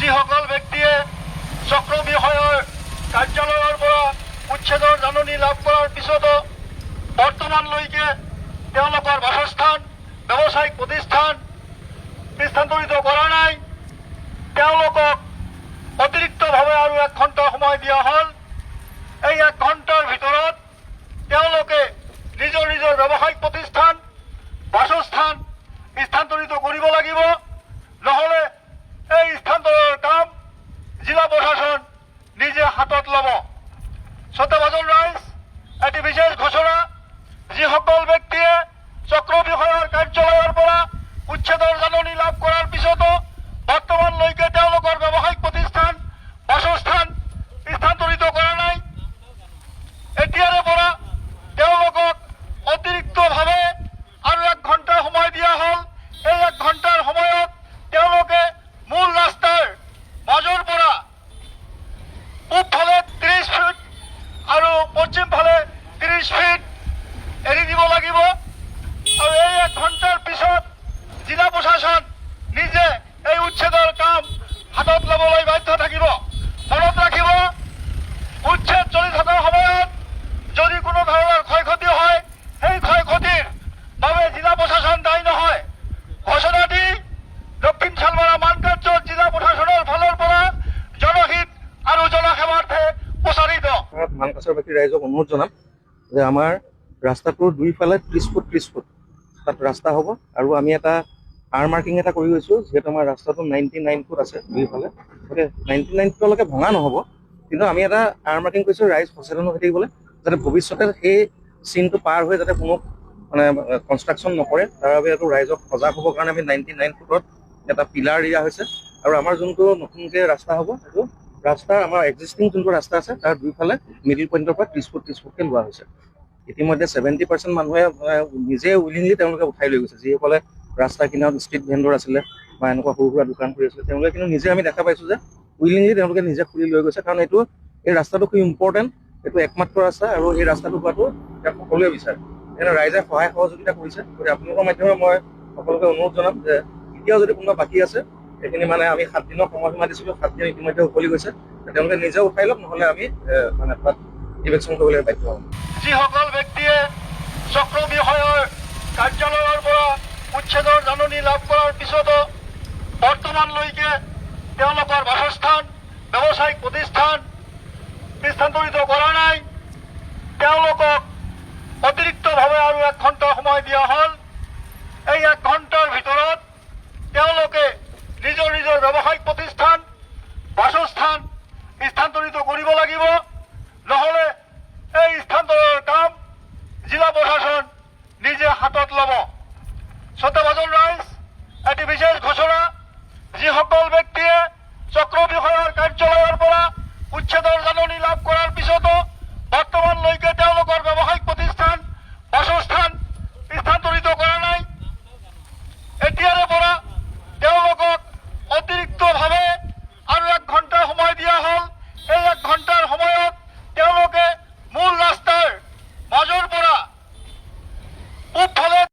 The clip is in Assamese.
যিসকল ব্যক্তিয়ে চক্ৰ বিষয়ৰ কাৰ্যালয়ৰ পৰা উচ্ছেদৰ জাননী লাভ কৰাৰ পিছতো বৰ্তমানলৈকে তেওঁলোকৰ বাসস্থান ব্যৱসায়িক প্ৰতিষ্ঠান স্থানান্তৰিত কৰা নাই, তেওঁলোকক অতিৰিক্তভাৱে আৰু 1 ঘণ্টা সময় দিয়া হ'ল। এই 1 ঘণ্টাৰ ভিতৰত তেওঁলোকে নিজৰ নিজৰ ব্যৱসায়িক প্ৰতিষ্ঠান বাসস্থান স্থানান্তৰিত কৰিব লাগিব, নহ'লে এই স্থানান্তৰৰ কাম জিলা প্ৰশাসন নিজে হাতত ল'ব। শ্ৰোতাভাজন ৰাইজ, এটি বিশেষ ঘোষণা, যিসকল ব্যক্তিয়ে চক্ৰ বিষয়ৰ কাৰ্যালয়ৰ পৰা উচ্ছেদৰ জাননী লাভ কৰাৰ পিছতো বৰ্তমানলৈকে তেওঁলোকৰ ব্যৱসায়িক প্ৰতিষ্ঠান বাসস্থান স্থানান্তৰিত কৰা নাই, এতিয়াৰে পৰা তেওঁলোকক অতিৰিক্তভাৱে আৰু 1 ঘণ্টা সময় দিয়া হ'ল। এই 1 ঘণ্টাৰ সময়ত তেওঁলোকে মূল ৰাস্তাৰ মাজৰ পৰা পূবফালে 30 ফিট আৰু পশ্চিম ফালে 30 ফিট এৰি দিব লাগিব। আৰু এই 1 ঘণ্টাৰ পিছত জিলা প্ৰশাসন নিজে এই উচ্ছেদৰ কাম হাতত ল'বলৈ বাধ্য থাকিব। মনত ৰাখিব, উচ্ছেদ চলি থকাৰ সময়ত যদি কোনো ধৰণৰ ক্ষয় ক্ষতি হয়, সেই ক্ষয় ক্ষতিৰ বাবে জিলা প্ৰশাসন দায়ী নহয়। ঘোষণা দি দক্ষিণ শালমৰা মানকাৰ্যত জিলা প্ৰশাসনৰ ফালৰ পৰা জনহিত আৰু জনসেৱাৰ্থে প্ৰচাৰিত। মানকাছৰবাসী ৰাইজক অনুৰোধ জনাম যে আমাৰ ৰাস্তাটোৰ দুইফালে 30 ফুট 30 ফুট তাত ৰাস্তা হ'ব, আৰু আমি এটা আৰ মাৰ্কিং এটা কৰি গৈছোঁ, যিহেতু আমাৰ ৰাস্তাটো 99 ফুট আছে দুইফালে, গতিকে 99 ফুটলৈকে ভঙা নহ'ব, কিন্তু আমি এটা আৰ মাৰ্কিং কৰিছোঁ ৰাইজ সচেতন হৈ থাকিবলৈ, যাতে ভৱিষ্যতে সেই চিনটো পাৰ হৈ যাতে কোনো কনষ্ট্ৰাকশ্যন নকৰে, তাৰ বাবে এইটো ৰাইজক সজাগ হ'বৰ কাৰণে আমি 99 ফুটত এটা পিলাৰ দিয়া হৈছে। আৰু আমাৰ যোনটো নতুনকৈ ৰাস্তা হ'ব, সেইটো ৰাস্তাৰ আমাৰ এক্সিষ্টিং যোনটো ৰাস্তা আছে তাৰ দুইফালে মিডিল পইণ্টৰ পৰা 30 ফুট 30 ফুটকৈ লোৱা হৈছে। ইতিমধ্যে 70% মানুহে নিজে উইলিংলি তেওঁলোকে উঠাই লৈ গৈছে, যিসকলে ৰাস্তা কিনাৰত ষ্ট্ৰীট ভেণ্ডৰ আছিলে বা এনেকুৱা সৰু সুৰা দোকান কৰি আছিলে, তেওঁলোকে কিন্তু নিজে আমি দেখা পাইছোঁ যে উইলিংলি তেওঁলোকে নিজে খুলি লৈ গৈছে, কাৰণ এই ৰাস্তাটো খুব ইম্পৰ্টেণ্ট, এইটো একমাত্ৰ ৰাস্তা, আৰু এই ৰাস্তাটো হোৱাটো সকলোৱে বিচাৰে। সেইকাৰণে ৰাইজে সহায় সহযোগিতা কৰিছে। গতিকে আপোনালোকৰ মাধ্যমে মই সকলোকে অনুৰোধ জনাম যে এতিয়াও যদি কোনোবা বাকী আছে, সেইখিনি আমি 7 দিনৰ সময়সীমা দিছিলোঁ, 7 দিন ইতিমধ্যে উকলি গৈছে, তেওঁলোকে নিজে উঠাই লওক, নহ'লে আমি তাত ইভেকশ্যন কৰিবলৈ বাধ্য হ'ম। যিসকল ব্যক্তিয়ে চক্ৰ বিষয়ৰ কাৰ্যালয়ৰ পৰা উচ্ছেদৰ জাননী লাভ কৰাৰ পিছতো বৰ্তমানলৈকে তেওঁলোকৰ বাসস্থান ব্যৱসায়িক প্ৰতিষ্ঠান স্থানান্তৰিত কৰা নাই, তেওঁলোকক অতিৰিক্তভাৱে আৰু 1 ঘণ্টা সময় দিয়া হ'ল। এই 1 ঘণ্টাৰ ভিতৰত তেওঁলোকে নিজৰ নিজৰ ব্যৱসায়িক প্ৰতিষ্ঠান বাসস্থান স্থানান্তৰিত কৰিব লাগিব, নহ'লে এই স্থানান্তৰৰ কাম জিলা প্ৰশাসন নিজে হাতত ল'ব।